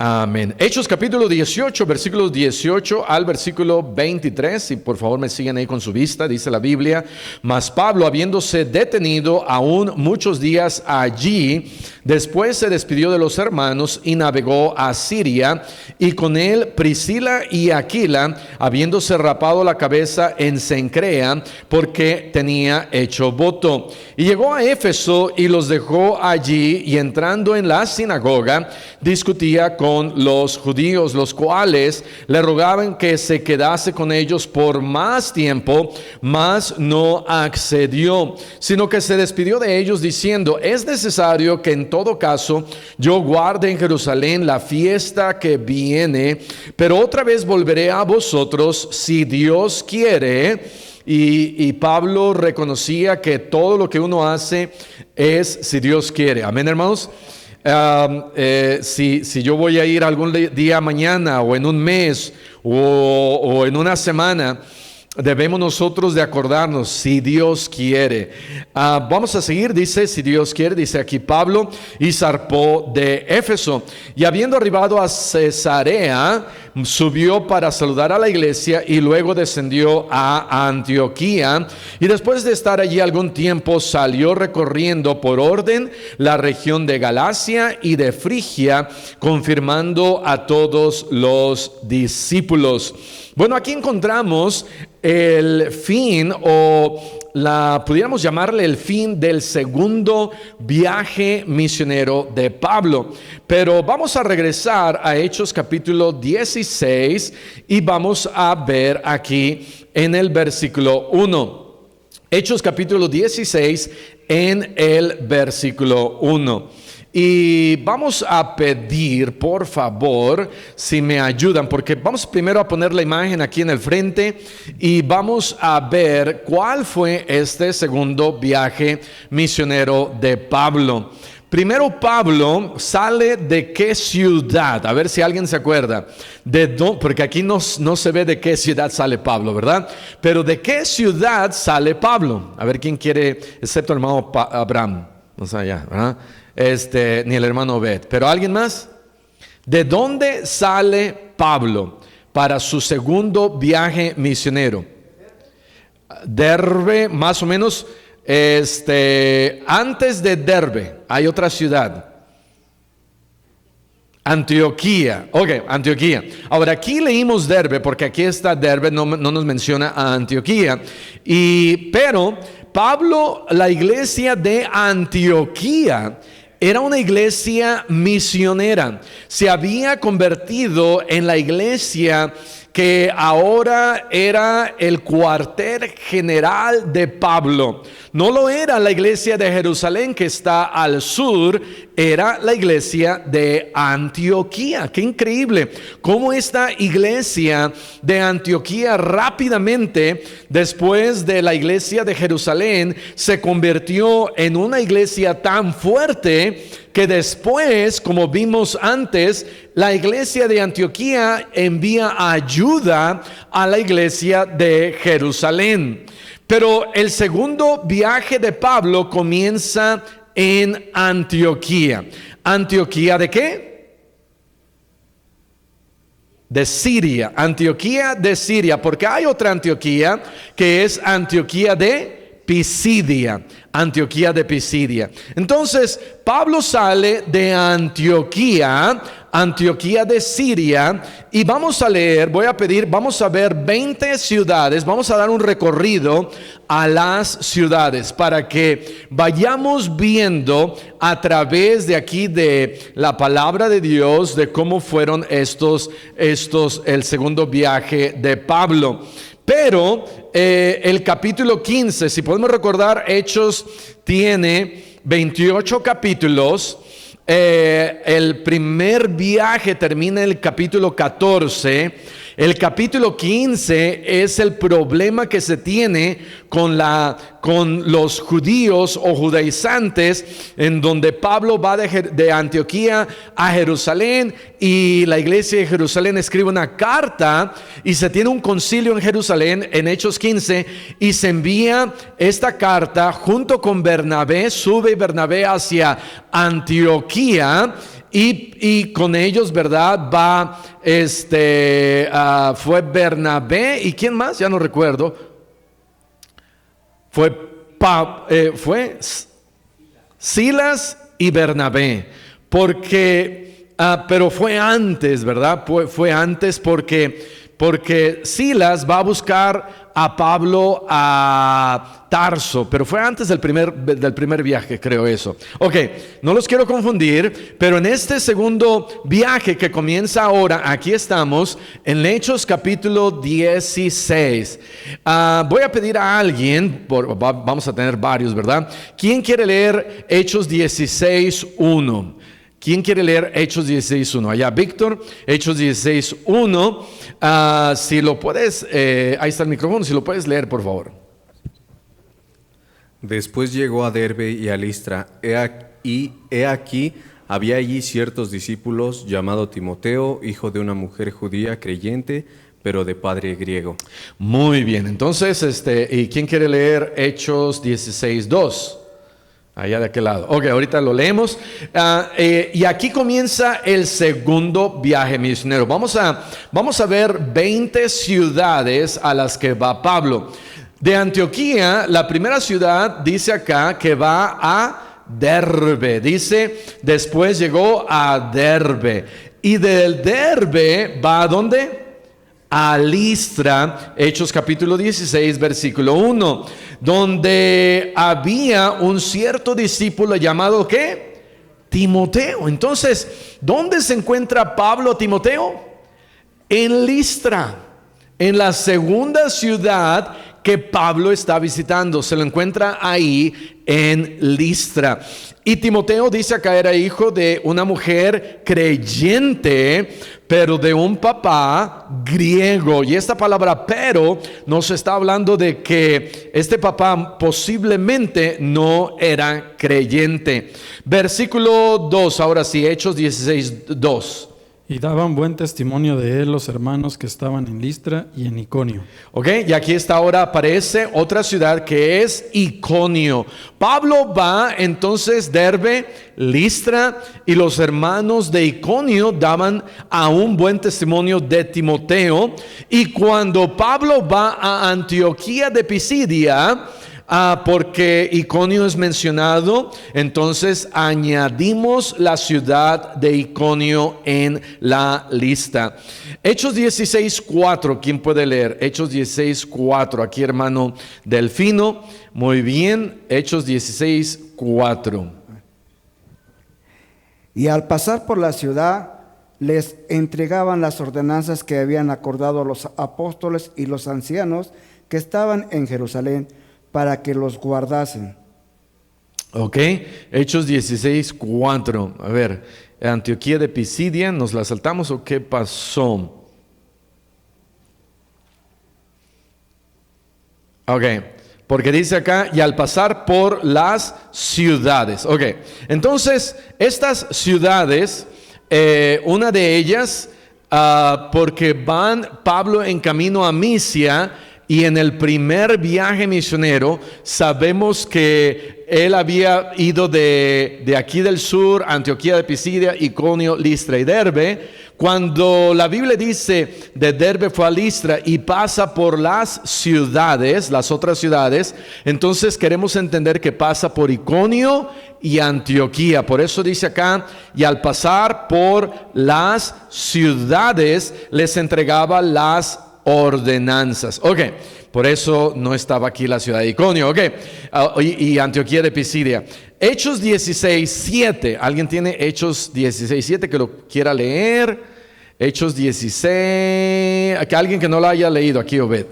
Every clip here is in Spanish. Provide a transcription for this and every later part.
Amén. Hechos capítulo 18, versículos 18 al versículo 23. Si por favor me siguen ahí con su vista, dice la Biblia. Mas Pablo, habiéndose detenido aún muchos días allí, después se despidió de los hermanos y navegó a Siria, y con él Priscila y Aquila, habiéndose rapado la cabeza en Cencrea, porque tenía hecho voto. Y llegó a Éfeso y los dejó allí, y entrando en la sinagoga, discutía con los judíos, los cuales le rogaban que se quedase con ellos por más tiempo, mas no accedió, sino que se despidió de ellos diciendo: es necesario que en todo caso yo guarde en Jerusalén la fiesta que viene, pero otra vez volveré a vosotros si Dios quiere. Y Pablo reconocía que todo lo que uno hace es si Dios quiere. Amén, hermanos. Si yo voy a ir algún día mañana o en un mes o en una semana, debemos nosotros de acordarnos si Dios quiere. Vamos a seguir, dice si Dios quiere, dice aquí Pablo, y zarpó de Éfeso, y habiendo arribado a Cesarea, subió para saludar a la iglesia y luego descendió a Antioquía, y después de estar allí algún tiempo salió recorriendo por orden la región de Galacia y de Frigia, confirmando a todos los discípulos. Bueno, aquí encontramos el fin, o pudiéramos llamarle el fin del segundo viaje misionero de Pablo. Pero vamos a regresar a Hechos capítulo 16 y vamos a ver aquí en el versículo 1. Hechos capítulo 16 en el versículo 1. Y vamos a pedir, por favor, si me ayudan, porque vamos primero a poner la imagen aquí en el frente y vamos a ver cuál fue este segundo viaje misionero de Pablo. Primero, Pablo sale de qué ciudad, a ver si alguien se acuerda, porque aquí no se ve de qué ciudad sale Pablo, ¿verdad? Pero de qué ciudad sale Pablo. A ver quién quiere, excepto el hermano Abraham, o sea, ya, ¿verdad? Ni el hermano Obed, pero ¿alguien más? ¿De dónde sale Pablo para su segundo viaje misionero? Derbe, más o menos, antes de Derbe hay otra ciudad, Antioquía. Ok, Antioquía. Ahora aquí leímos Derbe porque aquí está Derbe, no nos menciona a Antioquía. Pero Pablo, la iglesia de Antioquía era una iglesia misionera. Se había convertido en la iglesia que ahora era el cuartel general de Pablo. No lo era la iglesia de Jerusalén que está al sur, era la iglesia de Antioquía. Qué increíble cómo esta iglesia de Antioquía rápidamente, después de la iglesia de Jerusalén, se convirtió en una iglesia tan fuerte que después, como vimos antes, la iglesia de Antioquía envía ayuda a la iglesia de Jerusalén. Pero el segundo viaje de Pablo comienza en Antioquía. ¿Antioquía de qué? De Siria. Antioquía de Siria, porque hay otra Antioquía que es Antioquía de Pisidia. Antioquía de Pisidia. Entonces, Pablo sale de Antioquía de Siria, y vamos a leer, vamos a ver 20 ciudades, vamos a dar un recorrido a las ciudades para que vayamos viendo a través de aquí de la palabra de Dios de cómo fueron el segundo viaje de Pablo. Pero el capítulo 15, si podemos recordar, Hechos tiene 28 capítulos. El primer viaje termina en el capítulo 14. El capítulo 15 es el problema que se tiene con los judíos o judaizantes, en donde Pablo va de Antioquía a Jerusalén, y la iglesia de Jerusalén escribe una carta y se tiene un concilio en Jerusalén en Hechos 15, y se envía esta carta junto con Bernabé. Sube Bernabé hacia Antioquía y con ellos, ¿verdad? Va, fue Bernabé, ¿y quién más? Ya no recuerdo. Fue Silas y Bernabé, pero fue antes, ¿verdad? Fue antes porque Silas va a buscar a Pablo a Tarso, pero fue antes del primer viaje, creo eso. Ok, no los quiero confundir, pero en este segundo viaje que comienza ahora, aquí estamos en Hechos capítulo 16. Voy a pedir a alguien, vamos a tener varios, ¿verdad? ¿Quién quiere leer Hechos 16:1? ¿Quién quiere leer Hechos 16:1? Allá, Víctor, Hechos 16:1. Si lo puedes, ahí está el micrófono, si lo puedes leer, por favor. Después llegó a Derbe y a Listra, y he aquí, había allí ciertos discípulos, llamado Timoteo, hijo de una mujer judía creyente, pero de padre griego. Muy bien, entonces, ¿y quién quiere leer Hechos 16:2? Allá de aquel lado. Ok, ahorita lo leemos. Y aquí comienza el segundo viaje misionero. Vamos a ver 20 ciudades a las que va Pablo. De Antioquía, la primera ciudad dice acá que va a Derbe. Dice, después llegó a Derbe. Y del Derbe va ¿a dónde? A Listra, Hechos capítulo 16, versículo 1, donde había un cierto discípulo llamado ¿qué? Timoteo. Entonces, ¿dónde se encuentra Pablo Timoteo? En Listra, en la segunda ciudad que Pablo está visitando. Se lo encuentra ahí en Listra. Y Timoteo dice acá era hijo de una mujer creyente, pero de un papá griego. Y esta palabra pero nos está hablando de que este papá posiblemente no era creyente. Versículo 2, ahora sí, Hechos 16:2. Y daban buen testimonio de él los hermanos que estaban en Listra y en Iconio. Ok, y aquí está ahora aparece otra ciudad que es Iconio. Pablo va entonces Derbe, Listra, y los hermanos de Iconio daban a un buen testimonio de Timoteo. Y cuando Pablo va a Antioquía de Pisidia, porque Iconio es mencionado, entonces añadimos la ciudad de Iconio en la lista. Hechos 16:4, ¿quién puede leer? Hechos 16:4, aquí hermano Delfino, muy bien, Hechos 16:4. Y al pasar por la ciudad, les entregaban las ordenanzas que habían acordado los apóstoles y los ancianos que estaban en Jerusalén, para que los guardasen. Ok, Hechos 16:4. A ver, Antioquía de Pisidia, ¿nos la saltamos o qué pasó? Ok, porque dice acá, y al pasar por las ciudades. Ok, entonces, estas ciudades, una de ellas, porque van Pablo en camino a Misia. Y en el primer viaje misionero sabemos que él había ido de aquí del sur, Antioquía de Pisidia, Iconio, Listra y Derbe. Cuando la Biblia dice de Derbe fue a Listra y pasa por las ciudades, las otras ciudades, entonces queremos entender que pasa por Iconio y Antioquía. Por eso dice acá, y al pasar por las ciudades les entregaba las ordenanzas. Ok, por eso no estaba aquí la ciudad de Iconio. Ok, y Antioquía de Pisidia. Hechos 16:7. ¿Alguien tiene Hechos 16:7 que lo quiera leer? Hechos 16. Alguien que no lo haya leído aquí, Obed.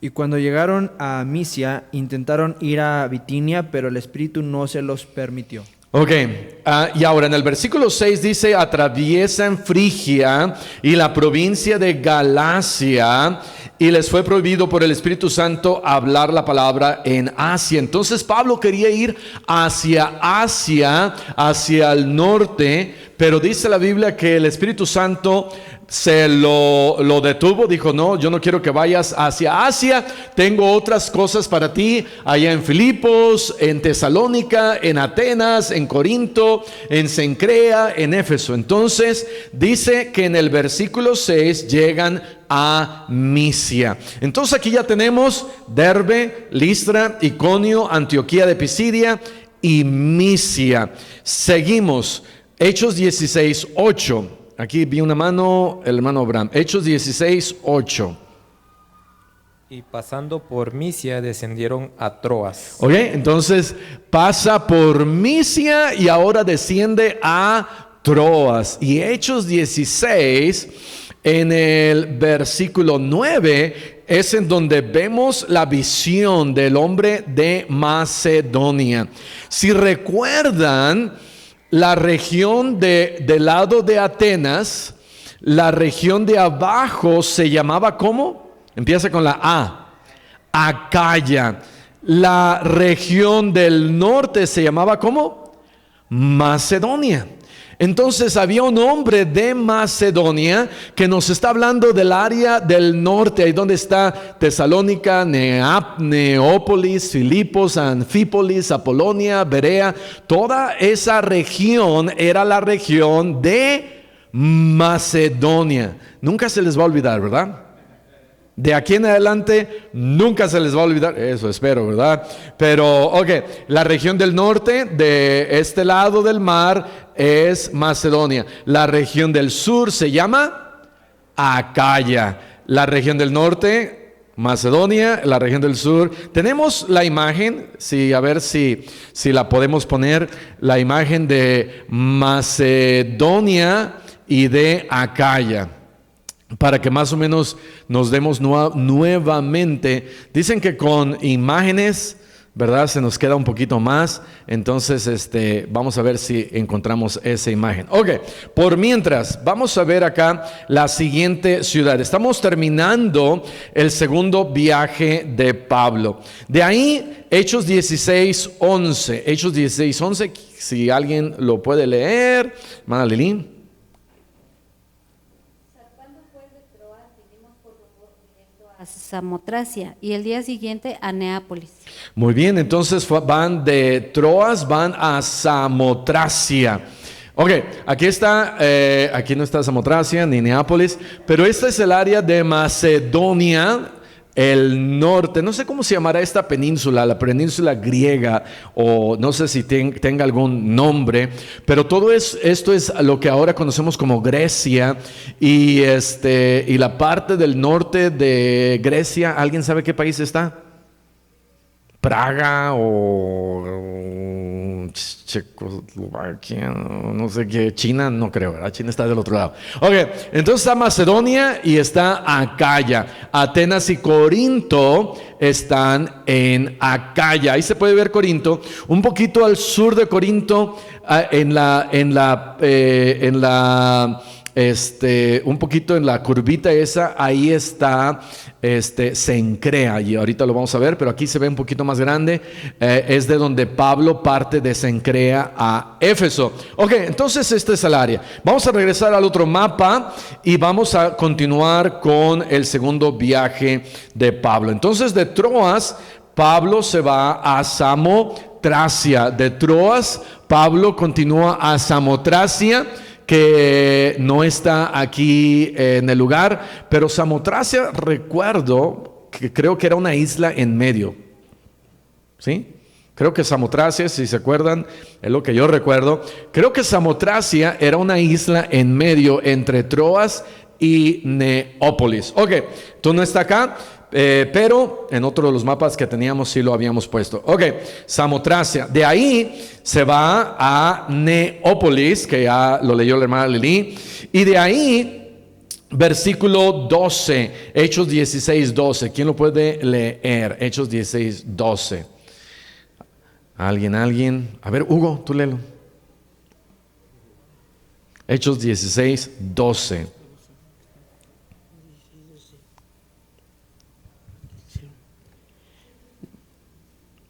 Y cuando llegaron a Misia, intentaron ir a Bitinia, pero el Espíritu no se los permitió. Ok, y ahora en el versículo 6 dice, atraviesan Frigia y la provincia de Galacia, y les fue prohibido por el Espíritu Santo hablar la palabra en Asia. Entonces Pablo quería ir hacia Asia, hacia el norte, pero dice la Biblia que el Espíritu Santo se lo detuvo, dijo, no, yo no quiero que vayas hacia Asia, tengo otras cosas para ti allá en Filipos, en Tesalónica, en Atenas, en Corinto, en Cencrea, en Éfeso. Entonces dice que en el versículo 6 llegan a Misia. Entonces aquí ya tenemos Derbe, Listra, Iconio, Antioquía de Pisidia y Misia. Seguimos, Hechos 16:8. Aquí vi una mano, el hermano Abraham. Hechos 16:8. Y pasando por Misia descendieron a Troas. Ok, entonces pasa por Misia y ahora desciende a Troas. Y Hechos 16, en el versículo 9, es en donde vemos la visión del hombre de Macedonia. Si recuerdan, la región del lado de Atenas, la región de abajo se llamaba ¿cómo? Empieza con la A, Acaya. La región del norte se llamaba ¿cómo? Macedonia. Entonces había un hombre de Macedonia que nos está hablando del área del norte, ahí donde está Tesalónica, Neópolis, Filipos, Anfípolis, Apolonia, Berea. Toda esa región era la región de Macedonia. Nunca se les va a olvidar, ¿verdad? De aquí en adelante nunca se les va a olvidar, eso espero, ¿verdad? Pero, ok, la región del norte, de este lado del mar, es Macedonia. La región del sur se llama Acaya. La región del norte, Macedonia. La región del sur. Tenemos la imagen, a ver si la podemos poner, la imagen de Macedonia y de Acaya, para que más o menos nos demos nuevamente. Dicen que con imágenes, ¿verdad?, se nos queda un poquito más. Entonces, vamos a ver si encontramos esa imagen. Ok, por mientras, vamos a ver acá la siguiente ciudad. Estamos terminando el segundo viaje de Pablo. De ahí, Hechos 16:11. Hechos 16:11, si alguien lo puede leer. Hermana Lilín. A Samotracia y el día siguiente a Neápolis. Muy bien, entonces van de Troas, van a Samotracia. Ok, aquí está, aquí no está Samotracia ni Neápolis, pero esta es el área de Macedonia, el norte. No sé cómo se llamará esta península, la península griega, o no sé si tenga algún nombre, pero todo esto es lo que ahora conocemos como Grecia, y la parte del norte de Grecia. ¿Alguien sabe qué país está? Praga o Checoslovaquia, no sé qué, China, no creo, ¿verdad? China está del otro lado. Ok, entonces está Macedonia y está Acaya. Atenas y Corinto están en Acaya. Ahí se puede ver Corinto, un poquito al sur de Corinto, un poquito en la curvita esa, ahí está Cencrea, y ahorita lo vamos a ver, pero aquí se ve un poquito más grande. Es de donde Pablo parte de Cencrea a Éfeso. Ok, entonces este es el área. Vamos a regresar al otro mapa y vamos a continuar con el segundo viaje de Pablo. Entonces de Troas, Pablo se va a Samotracia. De Troas, Pablo continúa a Samotracia, que no está aquí en el lugar, pero Samotracia, recuerdo que creo que era una isla en medio, ¿sí? Creo que Samotracia, si se acuerdan, es lo que yo recuerdo. Creo que Samotracia era una isla en medio entre Troas y Neópolis. Ok, tú no está acá, pero en otro de los mapas que teníamos sí lo habíamos puesto. Ok, Samotracia. De ahí se va a Neópolis, que ya lo leyó la hermana Lili. Y de ahí, versículo 12, Hechos 16:12. ¿Quién lo puede leer? Hechos 16:12. ¿Alguien? A ver, Hugo, tú léelo. Hechos 16:12.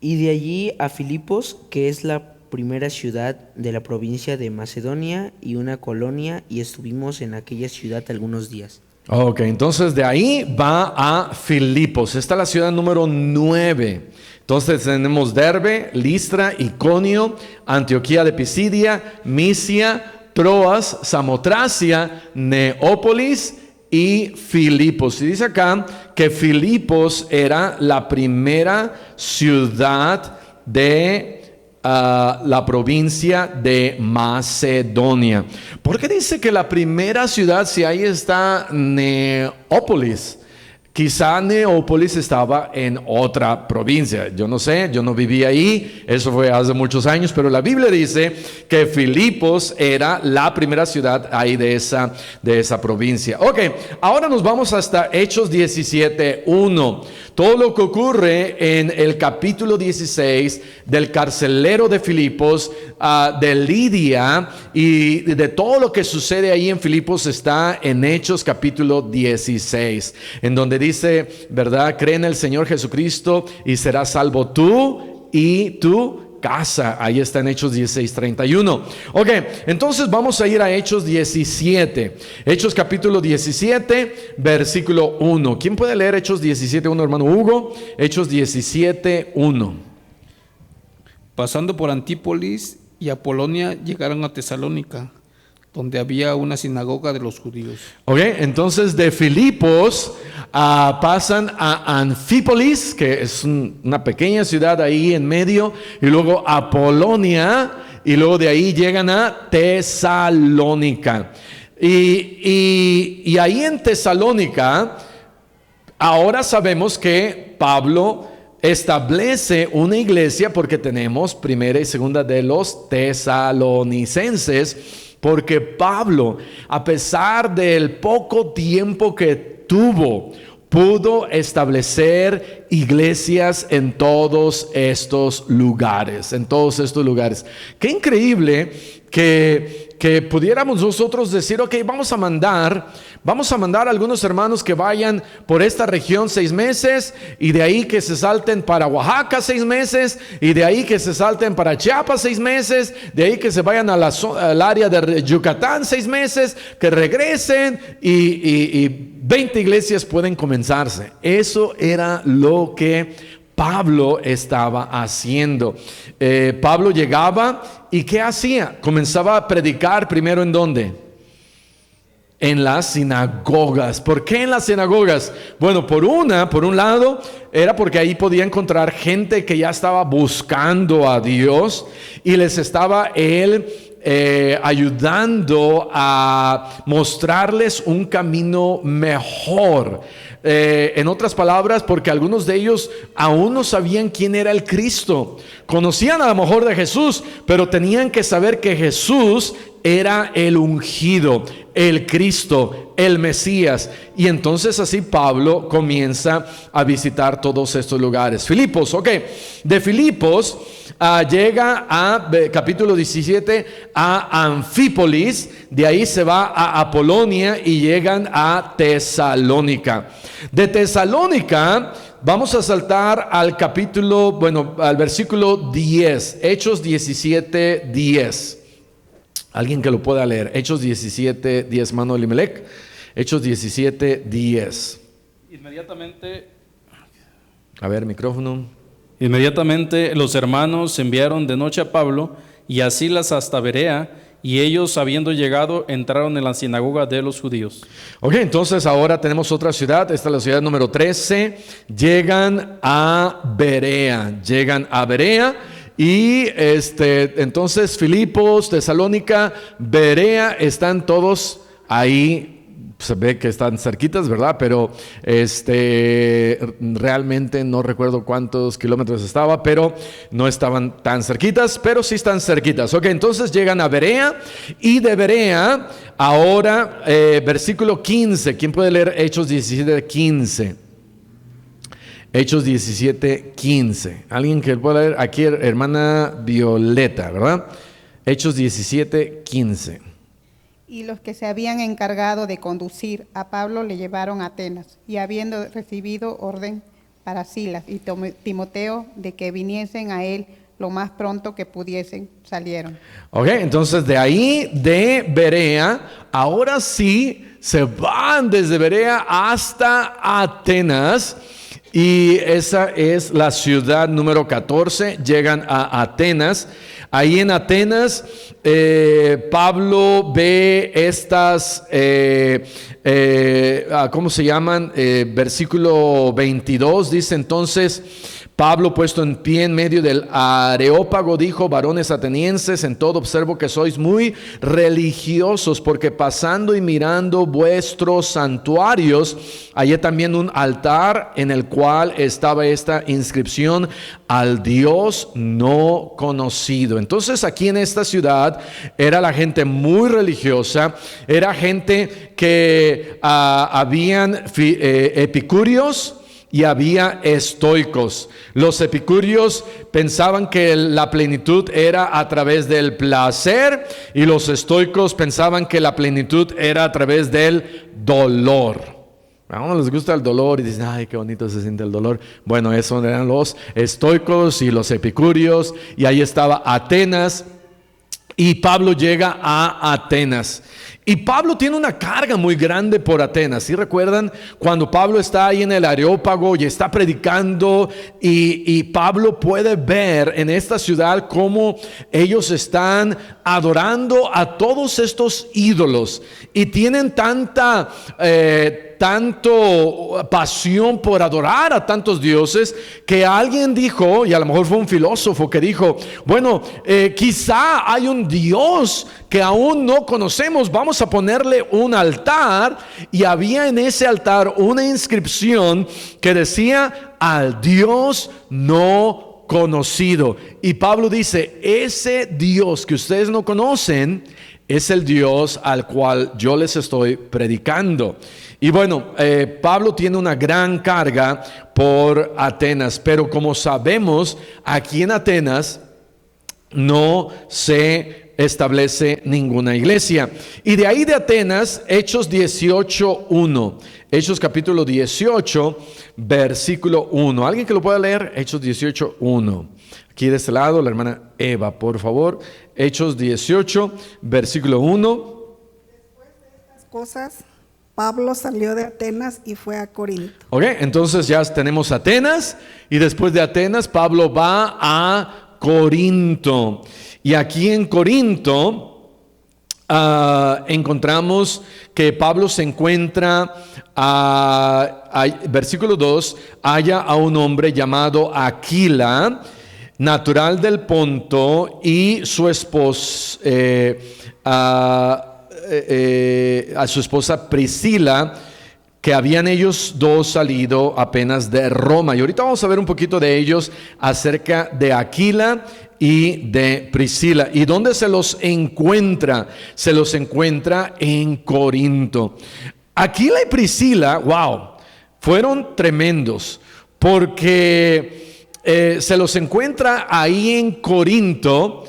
Y de allí a Filipos, que es la primera ciudad de la provincia de Macedonia y una colonia, y estuvimos en aquella ciudad algunos días. Ok, entonces de ahí va a Filipos. Esta es la ciudad número 9. Entonces tenemos Derbe, Listra, Iconio, Antioquía de Pisidia, Misia, Troas, Samotracia, Neópolis y Filipos. Y dice acá que Filipos era la primera ciudad de la provincia de Macedonia. ¿Por qué dice que la primera ciudad, si ahí está Neópolis? Quizá Neópolis estaba en otra provincia. Yo no sé, yo no vivía ahí, eso fue hace muchos años, pero la Biblia dice que Filipos era la primera ciudad ahí de esa provincia. Ok, ahora nos vamos hasta Hechos 17:1. Todo lo que ocurre en el capítulo 16 del carcelero de Filipos, de Lidia y de todo lo que sucede ahí en Filipos está en Hechos capítulo 16, en donde dice, ¿verdad? Cree en el Señor Jesucristo y serás salvo tú y tu casa. Ahí está en Hechos 16:31. Ok, entonces vamos a ir a Hechos 17. Hechos capítulo 17, versículo 1. ¿Quién puede leer Hechos 17:1, hermano Hugo? Hechos 17:1. Pasando por Antípolis y Apolonia, llegaron a Tesalónica, donde había una sinagoga de los judíos. Ok, entonces de Filipos pasan a Anfípolis, que es una pequeña ciudad ahí en medio, y luego a Apolonia, y luego de ahí llegan a Tesalónica. Y ahí en Tesalónica, ahora sabemos que Pablo establece una iglesia porque tenemos primera y segunda de los tesalonicenses, porque Pablo, a pesar del poco tiempo que tuvo, pudo establecer iglesias en todos estos lugares, Qué increíble que pudiéramos nosotros decir, ok, vamos a mandar a algunos hermanos que vayan por esta región 6 meses, y de ahí que se salten para Oaxaca 6 meses, y de ahí que se salten para Chiapas 6 meses, de ahí que se vayan al área de Yucatán 6 meses, que regresen y 20 iglesias pueden comenzarse. Eso era lo que Pablo estaba haciendo. Pablo llegaba y ¿qué hacía? Comenzaba a predicar primero ¿en dónde? En las sinagogas. ¿Por qué en las sinagogas? Bueno, por un lado, era porque ahí podía encontrar gente que ya estaba buscando a Dios y les estaba él ayudando a mostrarles un camino mejor. En otras palabras, porque algunos de ellos aún no sabían quién era el Cristo. Conocían a lo mejor de Jesús, pero tenían que saber que Jesús era el ungido, el Cristo, el Mesías. Y entonces así Pablo comienza a visitar todos estos lugares. Filipos, ok. De Filipos llega a capítulo 17 a Anfípolis, de ahí se va a Apolonia y llegan a Tesalónica. De Tesalónica vamos a saltar al al versículo 10, Hechos 17:10. Alguien que lo pueda leer. Hechos 17:10, mano Elimelech. Hechos 17:10. Inmediatamente A ver, micrófono. Inmediatamente los hermanos enviaron de noche a Pablo y a Silas hasta Berea, y ellos, habiendo llegado, entraron en la sinagoga de los judíos. Ok, entonces ahora tenemos otra ciudad. Esta es la ciudad número 13. Llegan a Berea. Y entonces Filipos, Tesalónica, Berea están todos ahí. Se ve que están cerquitas, ¿verdad? Pero realmente no recuerdo cuántos kilómetros estaba, pero no estaban tan cerquitas, pero sí están cerquitas. Ok, entonces llegan a Berea, y de Berea ahora versículo 15. ¿Quién puede leer Hechos 17:15? Hechos 17:15. Alguien que pueda leer aquí, hermana Violeta, ¿verdad? Hechos 17:15. Y los que se habían encargado de conducir a Pablo le llevaron a Atenas, y habiendo recibido orden para Silas y Timoteo de que viniesen a él, lo más pronto que pudiesen, salieron. Ok, entonces de ahí, de Berea, ahora sí se van desde Berea hasta Atenas. Y esa es la ciudad número 14. Llegan a Atenas. Ahí en Atenas, Pablo ve estas, ¿cómo se llaman? Versículo 22 dice entonces: Pablo, puesto en pie en medio del Areópago, dijo: varones atenienses, en todo observo que sois muy religiosos, porque pasando y mirando vuestros santuarios, hallé también un altar en el cual estaba esta inscripción: al Dios no conocido. Entonces aquí en esta ciudad era la gente muy religiosa, era gente que habían epicúreos y había estoicos. Los epicúreos pensaban que la plenitud era a través del placer, y los estoicos pensaban que la plenitud era a través del dolor. A uno les gusta el dolor y dicen: ay, qué bonito se siente el dolor. Bueno, esos eran los estoicos y los epicúreos, y ahí estaba Atenas. Y Pablo llega a Atenas. Y Pablo tiene una carga muy grande por Atenas. ¿Sí recuerdan cuando Pablo está ahí en el Areópago y está predicando? Y Pablo puede ver en esta ciudad cómo ellos están adorando a todos estos ídolos. Y tienen tanto pasión por adorar a tantos dioses, que alguien dijo, y a lo mejor fue un filósofo que dijo: bueno, quizá hay un Dios que aún no conocemos, vamos a ponerle un altar. Y había en ese altar una inscripción que decía: al Dios no conocido. Y Pablo dice: ese Dios que ustedes no conocen es el Dios al cual yo les estoy predicando. Y bueno, Pablo tiene una gran carga por Atenas, pero como sabemos, aquí en Atenas no se establece ninguna iglesia. Y de ahí de Atenas, Hechos 18:1. Hechos capítulo 18, versículo 1. ¿Alguien que lo pueda leer? Hechos 18:1. Aquí de este lado, la hermana Eva, por favor. Hechos 18, versículo 1. Después de estas cosas, Pablo salió de Atenas y fue a Corinto. Ok, entonces ya tenemos Atenas, y después de Atenas, Pablo va a Corinto. Y aquí en Corinto encontramos que Pablo se encuentra, versículo 2, halla a un hombre llamado Aquila, natural del Ponto, y su esposa, a su esposa Priscila, que habían ellos dos salido apenas de Roma. Y ahorita vamos a ver un poquito de ellos, acerca de Aquila y de Priscila. ¿Y dónde se los encuentra? Se los encuentra en Corinto. Aquila y Priscila, wow, fueron tremendos, porque se los encuentra ahí en Corinto.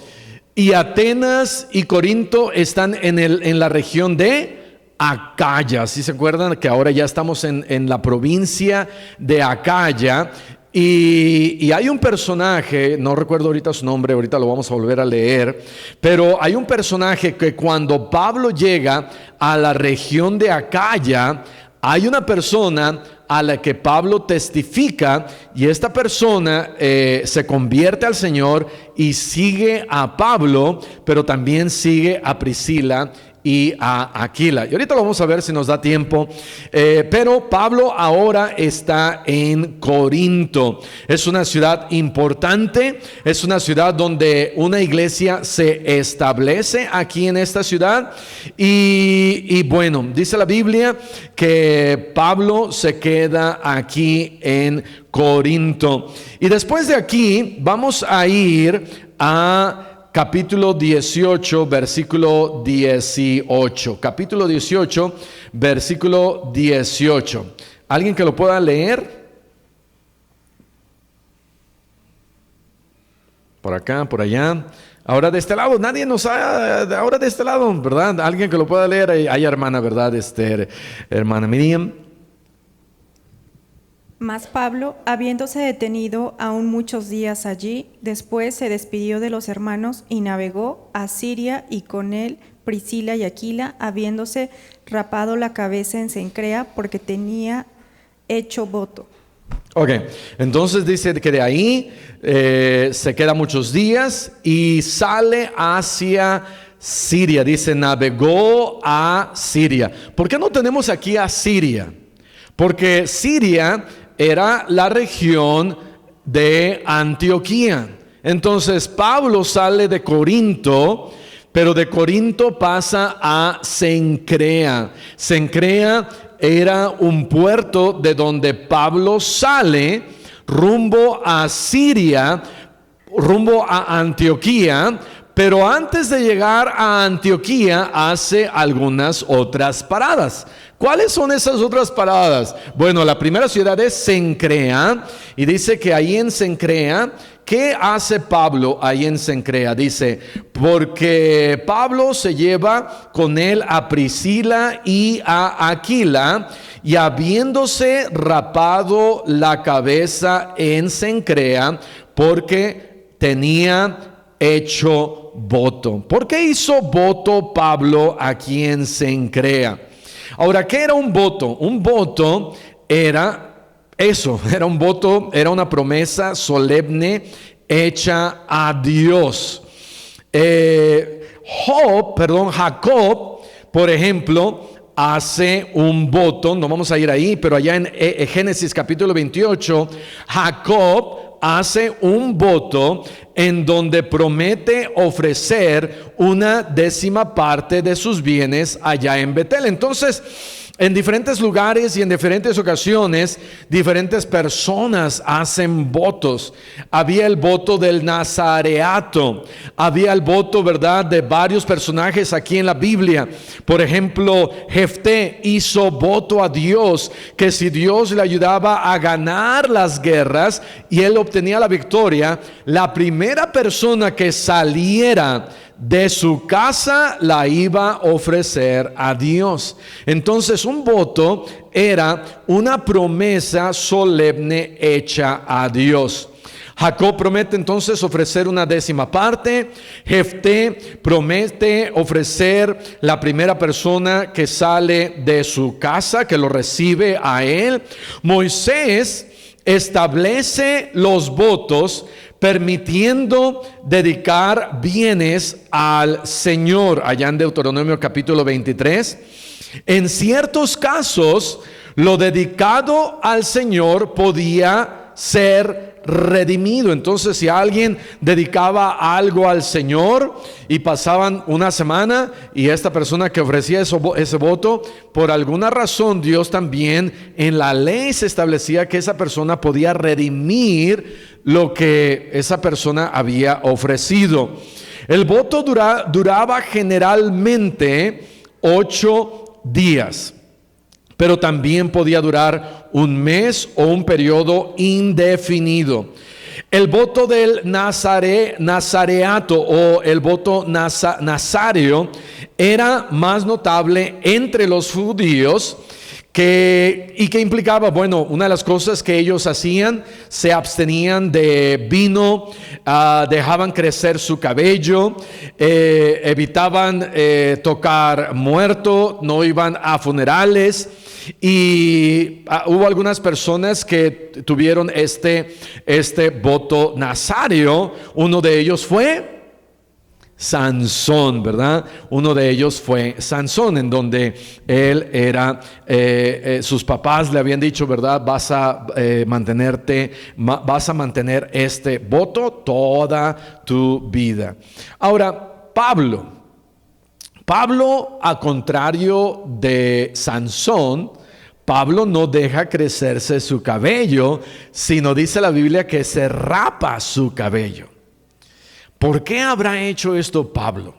Y Atenas y Corinto están en la región de Acaya. ¿Sí se acuerdan que ahora ya estamos en la provincia de Acaya? Y hay un personaje, no recuerdo ahorita su nombre, ahorita lo vamos a volver a leer, pero hay un personaje que cuando Pablo llega a la región de Acaya, hay una persona a la que Pablo testifica, y esta persona se convierte al Señor y sigue a Pablo, pero también sigue a Priscila y a Aquila. Y ahorita lo vamos a ver si nos da tiempo. Pero Pablo ahora está en Corinto. Es una ciudad importante, es una ciudad donde una iglesia se establece aquí en esta ciudad. Y bueno, dice la Biblia que Pablo se queda aquí en Corinto. Y después de aquí vamos a ir a capítulo 18, versículo 18. Capítulo 18, versículo 18. ¿Alguien que lo pueda leer? Por acá, por allá. Ahora de este lado, nadie nos ha... Ahora de este lado, ¿verdad? Alguien que lo pueda leer. Hay hermana, ¿verdad? Hermana Miriam. Mas Pablo, habiéndose detenido aún muchos días allí, después se despidió de los hermanos y navegó a Siria, y con él Priscila y Aquila, habiéndose rapado la cabeza en Cencrea, porque tenía hecho voto. Ok, entonces dice que de ahí se queda muchos días y sale hacia Siria. Dice, navegó a Siria. ¿Por qué no tenemos aquí a Siria? Porque Siria era la región de Antioquía. Entonces Pablo sale de Corinto, pero de Corinto pasa a Cencrea. Cencrea era un puerto de donde Pablo sale rumbo a Siria, rumbo a Antioquía, pero antes de llegar a Antioquía hace algunas otras paradas. ¿Cuáles son esas otras paradas? Bueno, la primera ciudad es Cencrea, y dice que ahí en Cencrea, ¿qué hace Pablo ahí en Cencrea? Dice, porque Pablo se lleva con él a Priscila y a Aquila, y habiéndose rapado la cabeza en Cencrea, porque tenía hecho voto. ¿Por qué hizo voto Pablo aquí en Cencrea? Ahora, ¿qué era un voto? Un voto era eso, era un voto, era una promesa solemne hecha a Dios. Jacob, por ejemplo, hace un voto, no vamos a ir ahí, pero allá en Génesis capítulo 28, Jacob hace un voto en donde promete ofrecer una 10ª parte de sus bienes allá en Betel. Entonces, en diferentes lugares y en diferentes ocasiones, diferentes personas hacen votos. Había el voto del nazareato, había el voto, ¿verdad?, de varios personajes aquí en la Biblia. Por ejemplo, Jefté hizo voto a Dios que si Dios le ayudaba a ganar las guerras y él obtenía la victoria, la primera persona que saliera de su casa la iba a ofrecer a Dios. Entonces un voto era una promesa solemne hecha a Dios. Jacob promete entonces ofrecer una 10ª parte. Jefté promete ofrecer la primera persona que sale de su casa, que lo recibe a él. Moisés establece los votos permitiendo dedicar bienes al Señor, allá en Deuteronomio capítulo 23. En ciertos casos, lo dedicado al Señor podía ser redimido. Entonces, si alguien dedicaba algo al Señor y pasaban una semana y esta persona que ofrecía ese voto, por alguna razón Dios también en la ley se establecía que esa persona podía redimir lo que esa persona había ofrecido. El voto duraba generalmente 8 días. Pero también podía durar un mes o un periodo indefinido. El voto del nazareato o el voto nazáreo era más notable entre los judíos y que implicaba, bueno, una de las cosas que ellos hacían, se abstenían de vino, dejaban crecer su cabello, evitaban tocar muerto, no iban a funerales. Y hubo algunas personas que tuvieron este voto nazario. Uno de ellos fue Sansón, ¿verdad? Uno de ellos fue Sansón, en donde él era, sus papás le habían dicho, ¿verdad? Vas a mantener este voto toda tu vida. Ahora, Pablo, a contrario de Sansón, Pablo no deja crecerse su cabello, sino dice la Biblia que se rapa su cabello. ¿Por qué habrá hecho esto Pablo?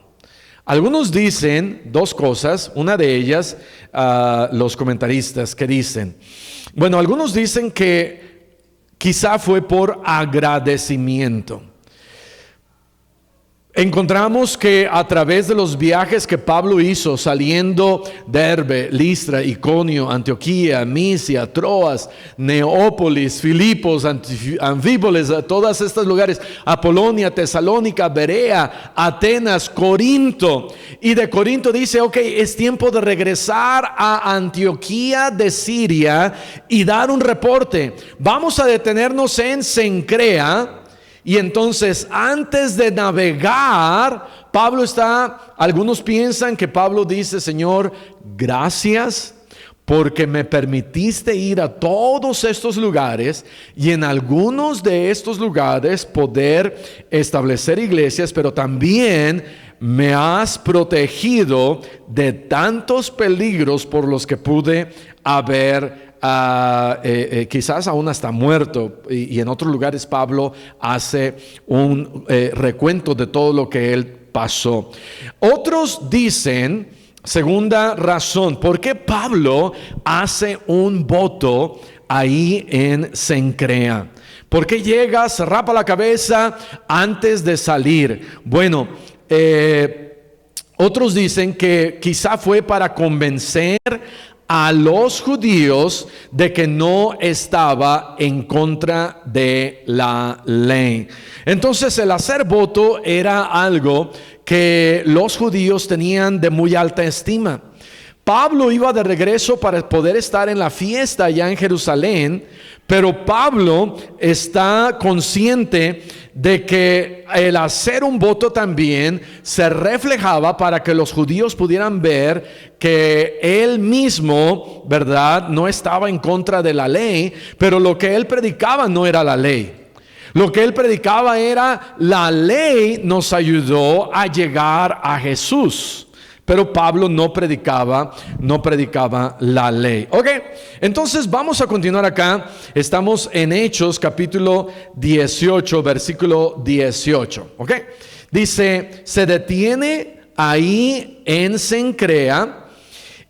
Algunos dicen 2 cosas, una de ellas, los comentaristas que dicen, bueno, algunos dicen que quizá fue por agradecimiento. Encontramos que a través de los viajes que Pablo hizo saliendo de Derbe, Listra, Iconio, Antioquía, Misia, Troas, Neópolis, Filipos, Anfípolis, todos estos lugares, Apolonia, Tesalónica, Berea, Atenas, Corinto. Y de Corinto dice, ok, es tiempo de regresar a Antioquía de Siria y dar un reporte. Vamos a detenernos en Cencrea. Y entonces, antes de navegar, algunos piensan que Pablo dice, Señor, gracias porque me permitiste ir a todos estos lugares y en algunos de estos lugares poder establecer iglesias, pero también me has protegido de tantos peligros por los que pude haber quizás aún hasta muerto, y en otros lugares Pablo hace un recuento de todo lo que él pasó. Otros dicen, segunda razón, ¿por qué Pablo hace un voto ahí en Cencrea? ¿Por qué llega, se rapa la cabeza antes de salir? Bueno, otros dicen que quizá fue para convencer a los judíos de que no estaba en contra de la ley. Entonces el hacer voto era algo que los judíos tenían de muy alta estima. Pablo iba de regreso para poder estar en la fiesta allá en Jerusalén, pero Pablo está consciente de que el hacer un voto también se reflejaba para que los judíos pudieran ver que él mismo, ¿verdad?, no estaba en contra de la ley, pero lo que él predicaba no era la ley. Lo que él predicaba era la ley nos ayudó a llegar a Jesús. Pero Pablo no predicaba la ley. Ok, entonces vamos a continuar acá. Estamos en Hechos capítulo 18, versículo 18. Ok, dice, se detiene ahí en Cencrea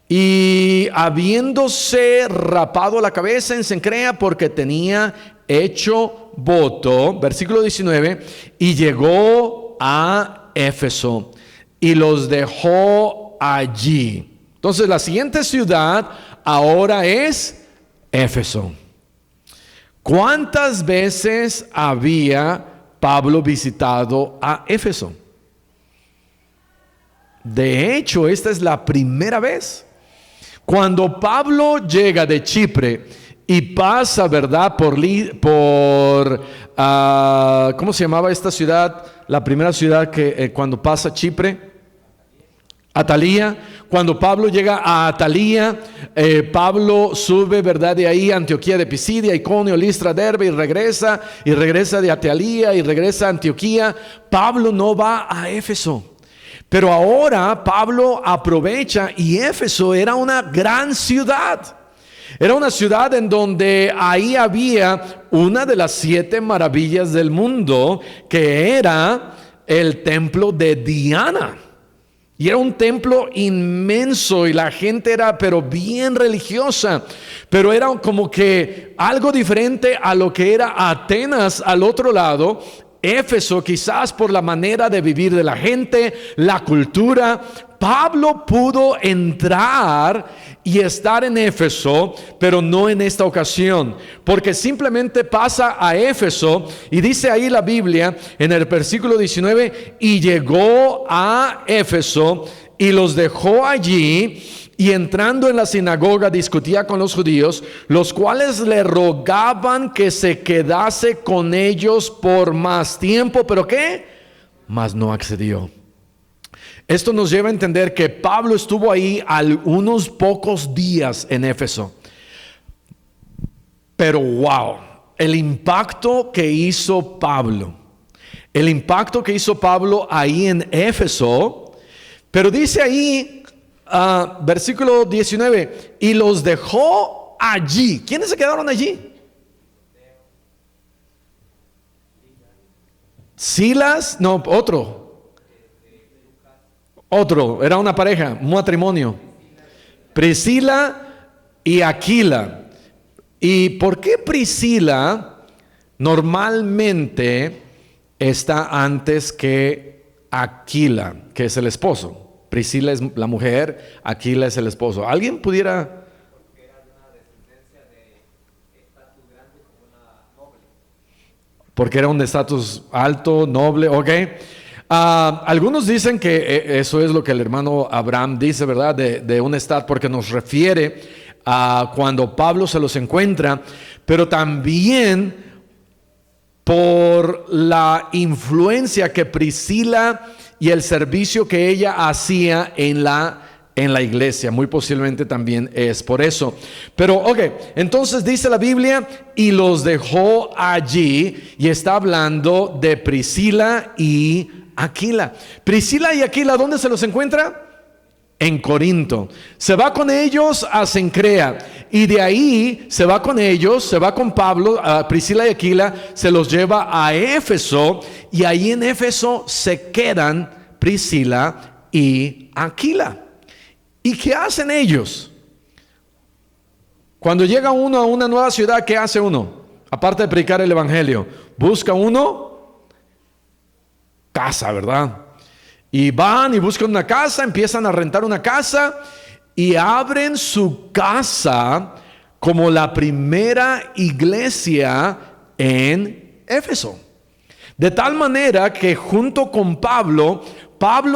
y habiéndose rapado la cabeza en Cencrea porque tenía hecho voto, versículo 19, y llegó a Éfeso y los dejó allí. Entonces la siguiente ciudad ahora es Éfeso. ¿Cuántas veces había Pablo visitado a Éfeso? De hecho, esta es la primera vez. Cuando Pablo llega de Chipre y pasa, ¿verdad?, ¿cómo se llamaba esta ciudad? La primera ciudad que cuando pasa Chipre, Atalía. Cuando Pablo llega a Atalía, Pablo sube, ¿verdad?, de ahí a Antioquía de Pisidia, Iconio, Listra, Derbe, y regresa de Atalía y regresa a Antioquía. Pablo no va a Éfeso. Pero ahora Pablo aprovecha, y Éfeso era una gran ciudad. Era una ciudad en donde ahí había una de las 7 maravillas del mundo, que era el templo de Diana. Y era un templo inmenso y la gente era pero bien religiosa, pero era como que algo diferente a lo que era Atenas al otro lado. Éfeso, quizás por la manera de vivir de la gente, la cultura, Pablo pudo entrar y estar en Éfeso, pero no en esta ocasión, porque simplemente pasa a Éfeso y dice ahí la Biblia en el versículo 19, y llegó a Éfeso y los dejó allí, y entrando en la sinagoga discutía con los judíos, los cuales le rogaban que se quedase con ellos por más tiempo. ¿Pero qué? Mas no accedió. Esto nos lleva a entender que Pablo estuvo ahí unos pocos días en Éfeso. Pero wow, el impacto que hizo Pablo ahí en Éfeso. Pero dice ahí, versículo 19, y los dejó allí. ¿Quiénes se quedaron allí? Silas, no, otro, era una pareja, un matrimonio. Priscila y Aquila. ¿Y por qué Priscila normalmente está antes que Aquila, que es el esposo. Priscila es la mujer, Aquila es el esposo. ¿Alguien pudiera? Porque era un estatus alto, noble, ok. Algunos dicen que eso es lo que el hermano Abraham dice, ¿verdad? De un estatus, porque nos refiere a cuando Pablo se los encuentra, pero también por la influencia que Priscila y el servicio que ella hacía en la iglesia. Muy posiblemente también es por eso. Pero ok, entonces dice la Biblia, y los dejó allí, y está hablando de Priscila y Aquila. Priscila y Aquila, ¿dónde se los encuentra? En Corinto. Se va con ellos a Cencrea, y de ahí se va con ellos, se va con Pablo, a Priscila y Aquila, se los lleva a Éfeso, y ahí en Éfeso se quedan Priscila y Aquila. ¿Y qué hacen ellos? Cuando llega uno a una nueva ciudad, ¿qué hace uno? Aparte de predicar el evangelio, busca uno casa, ¿verdad? Y van y buscan una casa, empiezan a rentar una casa y abren su casa como la primera iglesia en Éfeso. De tal manera que junto con Pablo